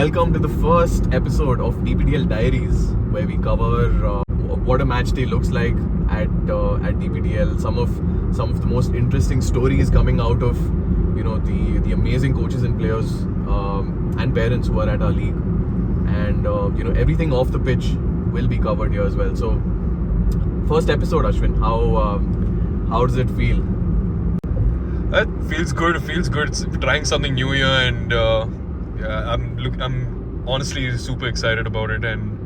welcome to the first episode of DPDL Diaries, where we cover what a match day looks like at DPDL. Some of the most interesting stories coming out of the amazing coaches and players and parents who are at our league, and everything off the pitch will be covered here as well. So, first episode, Ashwin. How does it feel? It feels good. It's trying something new here, and I'm honestly super excited about it, and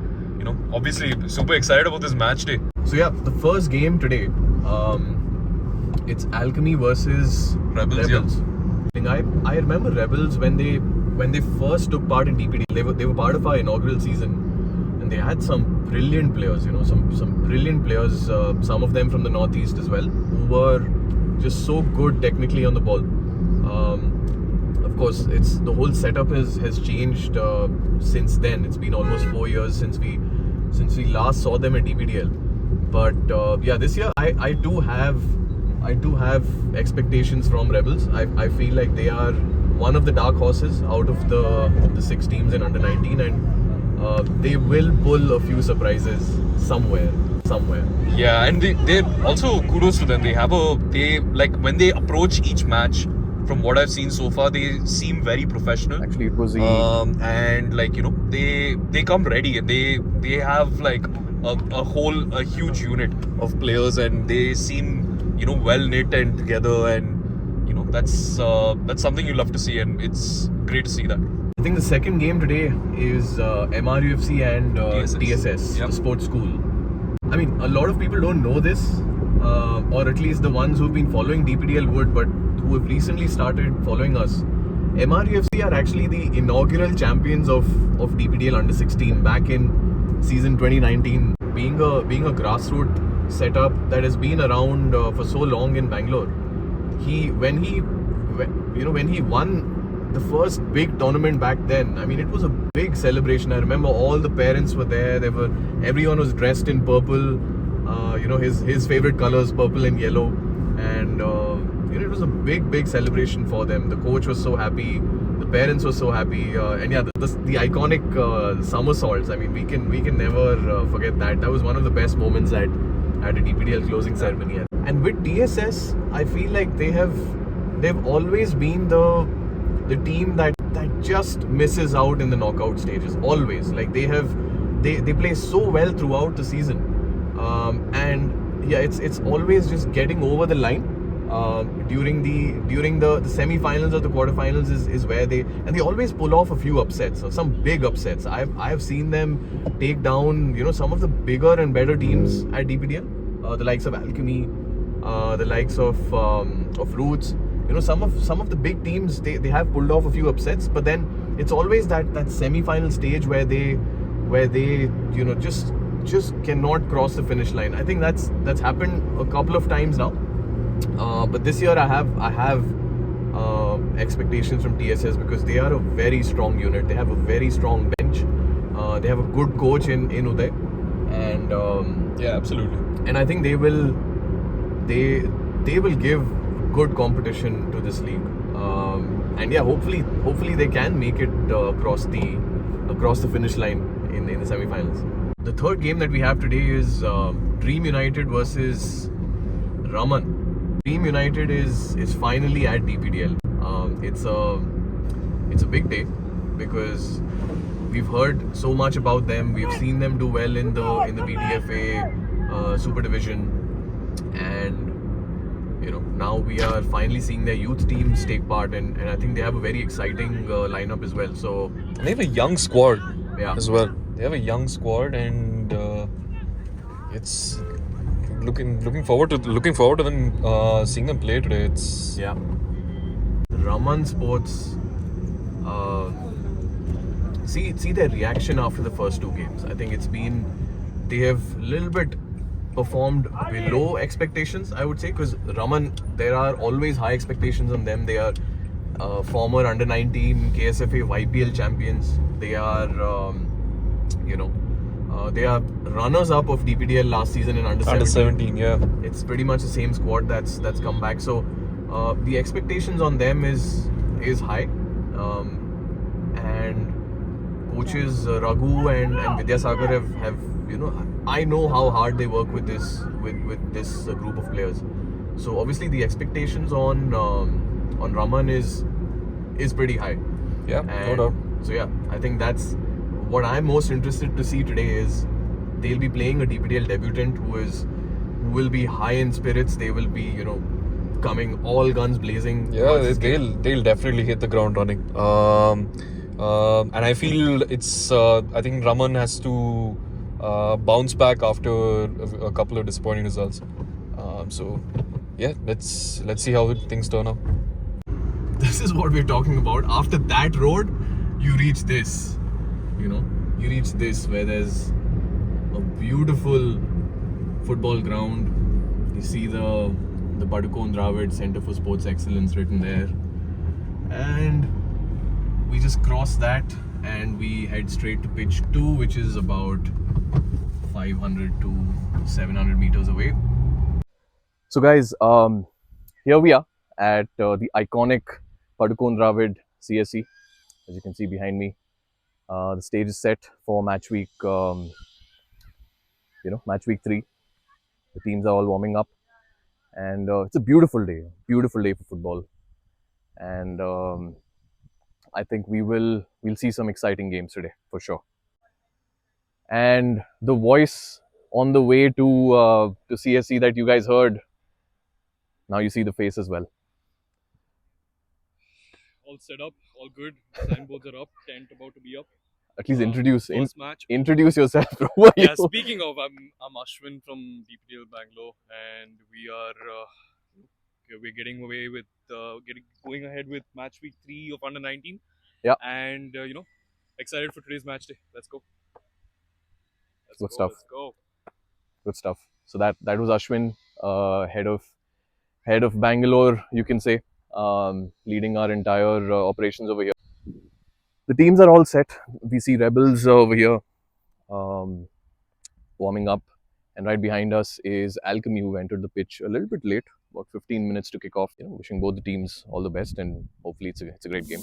obviously super excited about this match day. So yeah, the first game today, it's Alchemy versus Rebels. Yeah. I remember Rebels when they first took part in DPD. They were part of our inaugural season, and they had some brilliant players. Some brilliant players. Some of them from the northeast as well, who were just so good technically on the ball. Of course, the whole setup has changed since then. It's been almost 4 years since we last saw them at DPDL. But this year I do have expectations from Rebels. I feel like they are one of the dark horses out of the 6 teams in under 19, and they will pull a few surprises somewhere. Yeah, and they also, kudos to them. When they approach each match, from what I've seen so far, they seem very professional. Actually, it was and they come ready, and they have a huge unit of players, and they seem well knit and together, and that's something you love to see, and it's great to see that. I think the second game today is MRUFC and TSS, yep. The sports school. I mean, a lot of people don't know this, or at least the ones who've been following DPDL would, but who have recently started following us. MRUFC are actually the inaugural champions of DPDL under 16 back in season 2019. Being a grassroots setup that has been around for so long in Bangalore, when he won the first big tournament back then, I mean, it was a big celebration. I remember all the parents were there. Everyone was dressed in purple. His favorite colors, purple and yellow, and it was a big celebration for them. The coach was so happy. The parents were so happy, and yeah, the iconic somersaults. I mean, we can never forget that. That was one of the best moments at a DPDL closing ceremony. And with TSS, I feel like they've always been the team that just misses out in the knockout stages. Always, they play so well throughout the season, and yeah, it's always just getting over the line. During the semi-finals or the quarterfinals is where they always pull off a few upsets, or some big upsets. I've seen them take down some of the bigger and better teams at DPDL, the likes of Alchemy, the likes of Roots. Some of the big teams, they have pulled off a few upsets, but then it's always that semi-final stage where they just cannot cross the finish line. I think that's happened a couple of times now. But this year I have expectations from TSS, because they are a very strong unit. They have a very strong bench. They have a good coach in Uday, and yeah, absolutely. And I think they will give good competition to this league. And yeah, hopefully they can make it across the finish line in the semi-finals. The third game that we have today is Dream United versus Raman. Dream United is finally at DPDL. It's a big day, because we've heard so much about them. We've seen them do well in the BDFA Super Division, and now we are finally seeing their youth teams take part, and I think they have a very exciting lineup as well. So they have a young squad, as well. They have a young squad, and it's looking forward to them seeing them play today. It's Raman Sports. See their reaction after the first 2 games. I think they have a little bit performed below expectations, I would say, because Raman, there are always high expectations on them. They are former under 19 KSFA YPL champions. They are they are runners up of DPDL last season in under 17. Yeah, it's pretty much the same squad that's come back. So the expectations on them is high, and coaches Raghu and Vidyasagar have I know how hard they work with this group of players. So obviously the expectations on Raman is pretty high. Yeah, no doubt. So yeah, I think that's what I'm most interested to see today. Is they'll be playing a DPDL debutant who will be high in spirits. They will be coming all guns blazing. Yeah, they'll definitely hit the ground running. And I feel it's I think Raman has to bounce back after a couple of disappointing results. So yeah, let's see how things turn out. This is what we're talking about. After that road, you reach this. You reach this where there's a beautiful football ground. You see the Padukone Dravid Centre for Sports Excellence written there, and we just cross that and we head straight to pitch 2, which is about 500 to 700 meters away. So guys, here we are at the iconic Padukone Dravid CSE. As you can see behind me, the stage is set for match week. Match week 3. The teams are all warming up, and it's a beautiful day for football. And I think we'll see some exciting games today for sure. And the voice on the way to CSE that you guys heard, now you see the face as well. All set up, all good. Signboards are up, tent about to be up. At least introduce yourself. Yeah, speaking of, I'm Ashwin from DPDL Bangalore, and we're getting away with going ahead with match week 3 of under 19. Yeah, and excited for today's match day. Let's go. Good stuff. Let's go. Good stuff. So that was Ashwin, head of Bangalore, you can say, leading our entire operations over here. The teams are all set. We see Rebels over here warming up, and right behind us is Alchemy, who entered the pitch a little bit late, about 15 minutes to kick off. Wishing both the teams all the best, and hopefully it's a great game.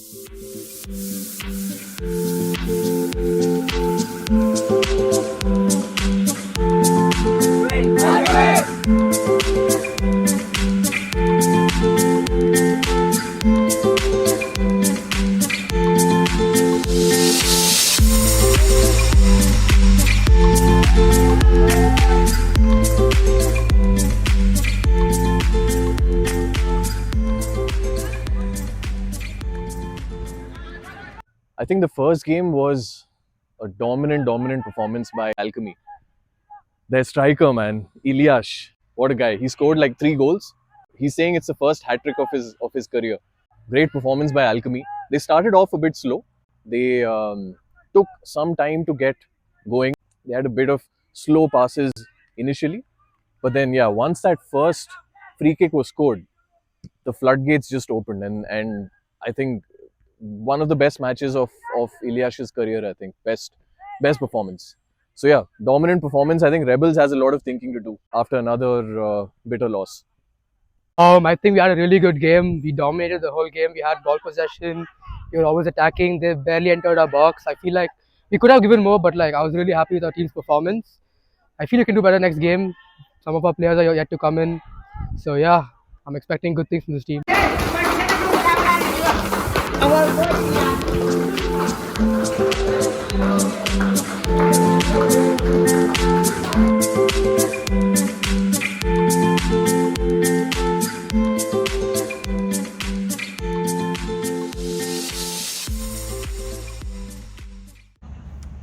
I think the first game was a dominant performance by Alchemy. Their striker, man, Eliyash, what a guy! He scored like 3 goals. He's saying it's the first hat-trick of his career. Great performance by Alchemy. They started off a bit slow. They took some time to get going. They had a bit of slow passes initially, but then once that first free kick was scored, the floodgates just opened, and I think one of the best matches of Elyash's career. I think best performance. So dominant performance. I think Rebels has a lot of thinking to do after another bitter loss. I think we had a really good game. We dominated the whole game. We had ball possession. We were always attacking. They barely entered our box. I feel like we could have given more, but I was really happy with our team's performance. I feel we can do better next game. Some of our players are yet to come in. So I'm expecting good things from this team.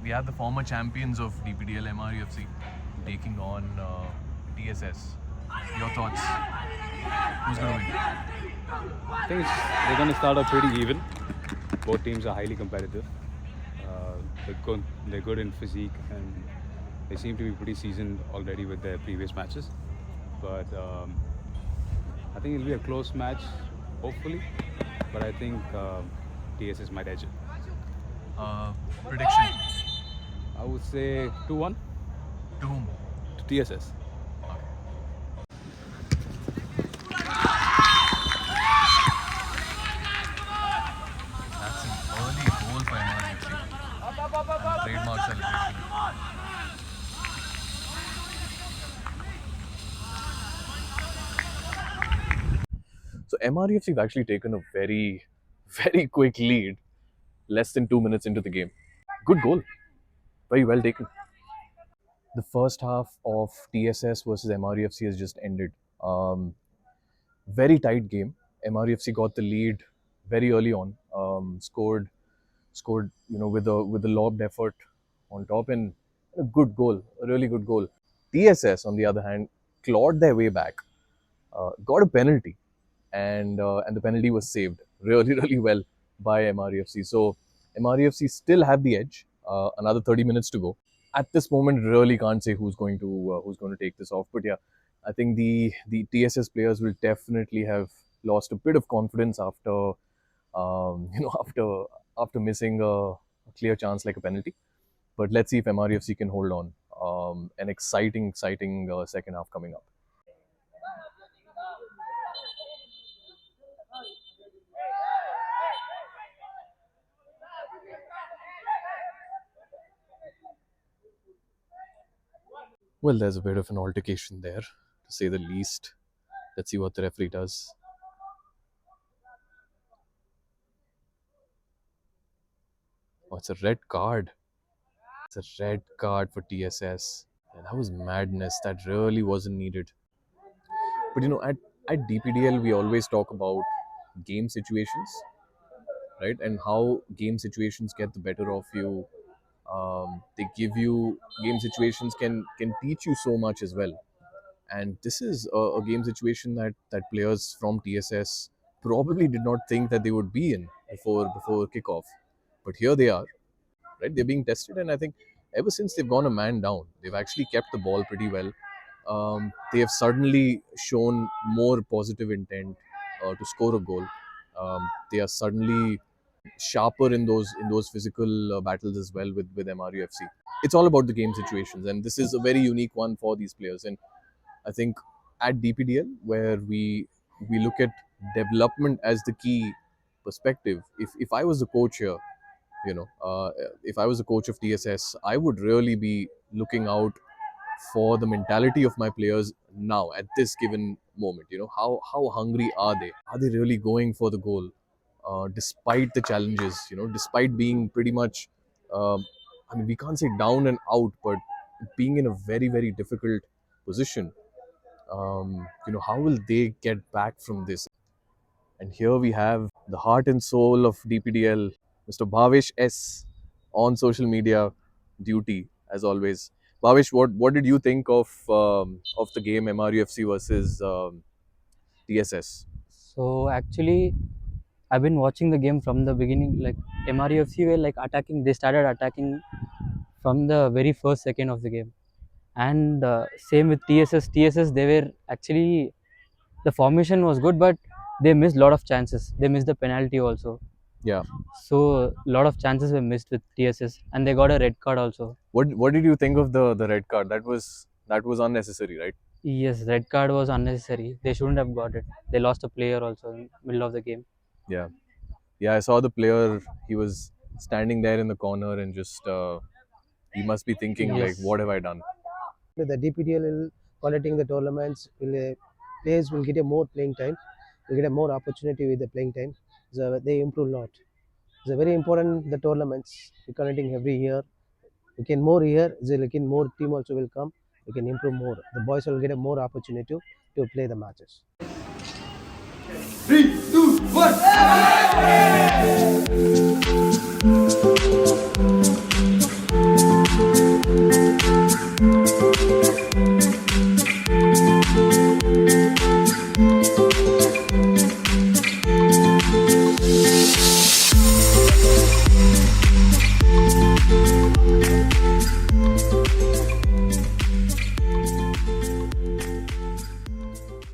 We have the former champions of DPDL MRUFC taking on TSS. Your thoughts? Who's going to win? I think they're going to start off pretty even. Both teams are highly competitive. They're good in physique, and they seem to be pretty seasoned already with their previous matches. But I think it'll be a close match, hopefully. But I think TSS might edge it. Prediction? I would say 2-1. To whom? To TSS. That's an early goal for MRUFC. trademark celebration. So MRUFC have actually taken a very, very quick lead, less than 2 minutes into the game. Good goal, very well taken. The first half of TSS versus MRUFC has just ended. Very tight game. MRUFC got the lead very early on. Scored, with a lobbed effort on top, and a good goal, a really good goal. TSS, on the other hand, clawed their way back, got a penalty, and the penalty was saved really, really well by MRUFC. So MRUFC still have the edge. Another 30 minutes to go. At this moment, really can't say who's going to take this off. But yeah, I think the TSS players will definitely have lost a bit of confidence after after missing a clear chance like a penalty. But let's see if MRUFC can hold on. An exciting second half coming up. Well, there's a bit of an altercation there, to say the least. Let's see what the referee does. Oh, it's a red card. It's a red card for TSS. And that was madness. That really wasn't needed. But at DPDL, we always talk about game situations, right? And how game situations get the better of you. They give you game situations can teach you so much as well. And this is a game situation that players from TSS probably did not think that they would be in before kickoff. But here they are, right? They're being tested, and I think ever since they've gone a man down, they've actually kept the ball pretty well. They have suddenly shown more positive intent to score a goal. They are suddenly sharper in those physical battles as well with MRUFC. It's all about the game situations, and this is a very unique one for these players. And I think at DPDL, where we look at development as the key perspective. If I was the coach here, if I was the coach of TSS, I would really be looking out for the mentality of my players now at this given moment. How hungry are they? Are they really going for the goal, despite the challenges? Despite being pretty much, I mean, we can't say down and out, but being in a very, very difficult position. How will they get back from this? And here we have the heart and soul of DPDL, Mr. Bhavesh S, on social media duty as always. Bhavesh, what did you think of the game MRUFC versus TSS? So actually, I've been watching the game from the beginning. Like MRUFC were like attacking. They started attacking from the very first second of the game, and same with TSS. TSS, they were actually, the formation was good, but they missed a lot of chances. They missed the penalty also. Yeah. So a lot of chances were missed with TSS, and they got a red card also. What did you think of the red card? That was unnecessary, right? Yes, red card was unnecessary. They shouldn't have got it. They lost a player also in middle of the game. Yeah. Yeah, I saw the player. He was standing there in the corner and just he must be thinking like, Yes. what have I done? The DPDL will conducting the tournaments, players will get a more playing time, will get a more opportunity with the playing time. So they improve a lot. It's a very important the tournaments we conducting every year. We can more here, so more team also will come. We can improve more. The boys will get a more opportunity to play the matches. 3, 2, 1.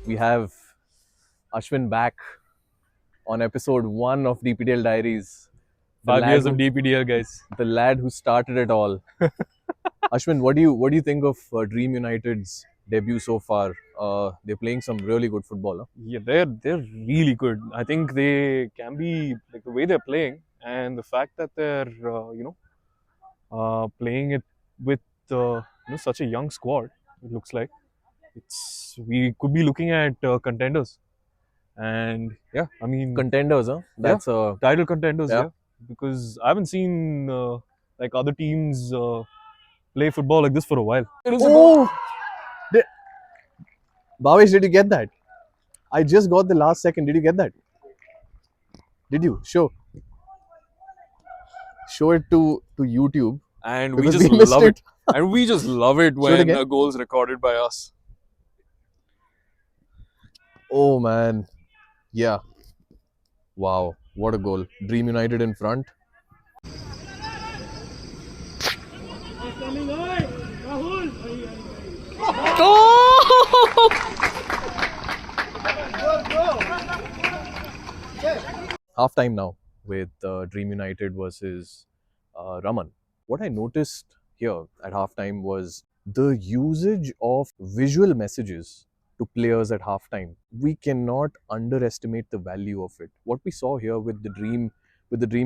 We have Ashwin back on episode 1 of DPDL Diaries. The 5 lad years of who- DPDL, guys. The lad who started it all. Ashwin, what do you think of Dream United's debut so far? They're playing some really good football. Huh? Yeah, they're really good. I think they can be, like, the way they're playing and the fact that they're playing it with such a young squad. It looks like we could be looking at contenders, and yeah, I mean Contenders, huh? That's title contenders, yeah. yeah. Because I haven't seen like other teams play football like this for a while. Oh, Bhavesh, did you get that? I just got the last second. Did you get that? Did you? Show it to YouTube. And we Because just we missed love it. it. And we just love it Show it when again. a goal's recorded by us. Oh man, yeah. Wow, what a goal! Dream United in front. Half time now with Dream United versus Raman. What I noticed here at halftime was the usage of visual messages to players at halftime. We cannot underestimate the value of it. What we saw here with the Dream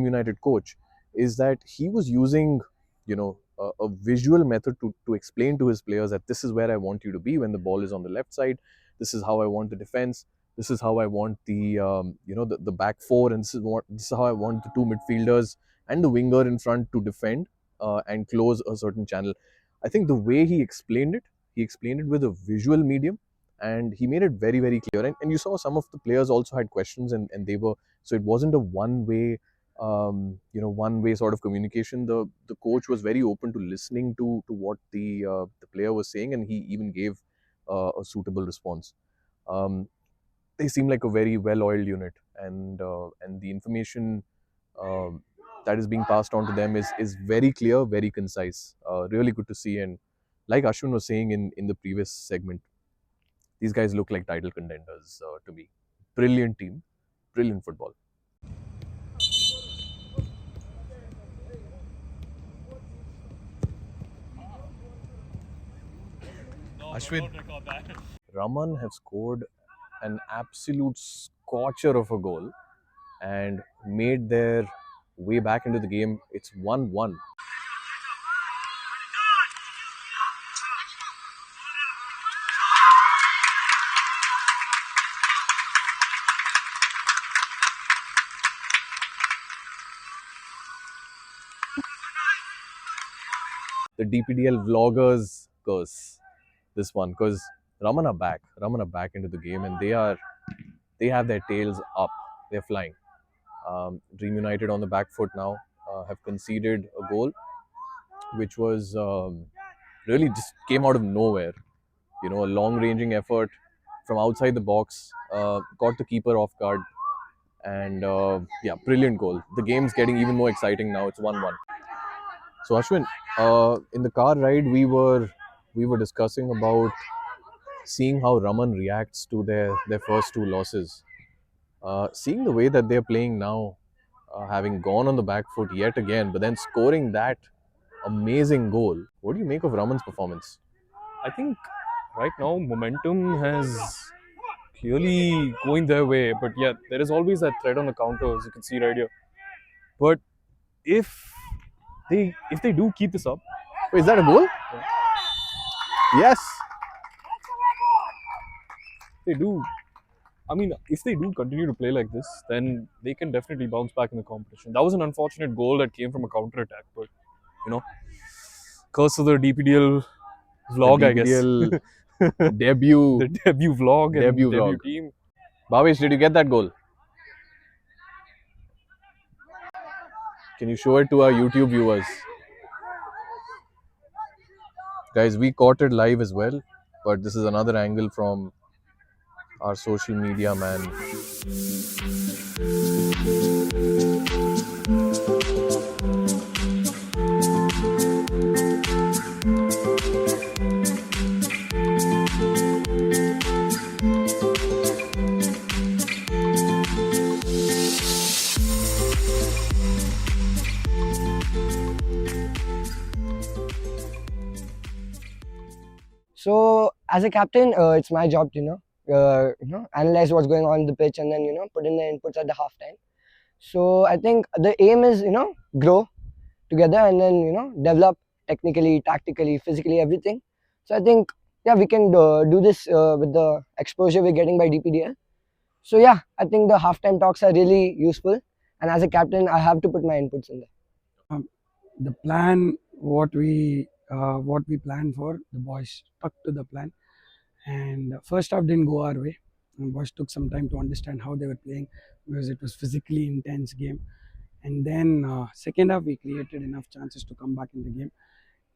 United coach is that he was using, a visual method to explain to his players that this is where I want you to be when the ball is on the left side. This is how I want the defense. This is how I want the back four, and this is how I want the two midfielders and the winger in front to defend and close a certain channel. I think the way he explained it with a visual medium, and he made it very, very clear. And you saw some of the players also had questions, and they were, so it wasn't a one way sort of communication. The coach was very open to listening to what the player was saying, and he even gave a suitable response. They seem like a very well-oiled unit, and the information that is being passed on to them is very clear, very concise. Really good to see. And like Ashwin was saying in the previous segment, these guys look like title contenders to me. Brilliant team, brilliant football. Ashwin, Raman have scored an absolute scorcher of a goal and made their way back into the game. It's 1-1. The DPDL vloggers curse this one, because Raman are back into the game, and they have their tails up. They're flying. Dream United on the back foot now, have conceded a goal which was really just came out of nowhere. A long-ranging effort from outside the box, caught the keeper off guard, and brilliant goal. The game's getting even more exciting now. It's 1-1. So Ashwin, in the car ride, we were discussing about seeing how Raman reacts to their first two losses. Seeing the way that they're playing now, having gone on the back foot yet again, but then scoring that amazing goal. What do you make of Raman's performance? I think right now momentum has clearly going their way, but yeah, there is always that threat on the counter, as you can see right here. But if they do keep this up, Wait, is that a goal? Yeah. Yes. They do. I mean, if they do continue to play like this, then they can definitely bounce back in the competition. That was an unfortunate goal that came from a counter attack, but curse of the DPDL vlog, I guess. Debut. The debut vlog and Debut debut vlog. team. Bhavesh, did you get that goal? Can you show it to our YouTube viewers? Guys, we caught it live as well, but this is another angle from our social media man. So as a captain, it's my job to analyze what's going on the pitch and then put in the inputs at the halftime. So I think the aim is grow together and then develop technically, tactically, physically, everything. So I think yeah, we can do this with the exposure we're getting by DPDL. So yeah, I think the halftime talks are really useful, and as a captain, I have to put my inputs in there. The plan, what we planned for, the boys stuck to the plan, and first half didn't go our way. And boys took some time to understand how they were playing because it was physically intense game. And then second half we created enough chances to come back in the game.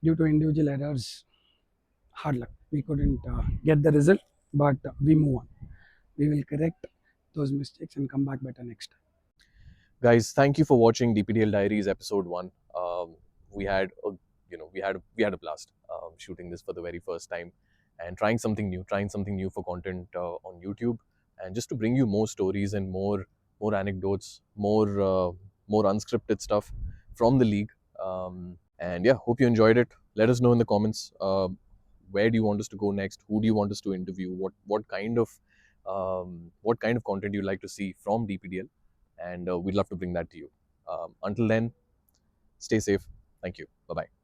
Due to individual errors, hard luck, we couldn't get the result, but we move on. We will correct those mistakes and come back better next time. Guys, thank you for watching DPDL Diaries episode 1. We had a blast shooting this for the very first time and trying something new for content on YouTube, and just to bring you more stories and more anecdotes, more unscripted stuff from the league. And yeah, hope you enjoyed it. Let us know in the comments, where do you want us to go next? Who do you want us to interview? What kind of content you'd like to see from DPDL? And we'd love to bring that to you. Until then, stay safe. Thank you. Bye-bye.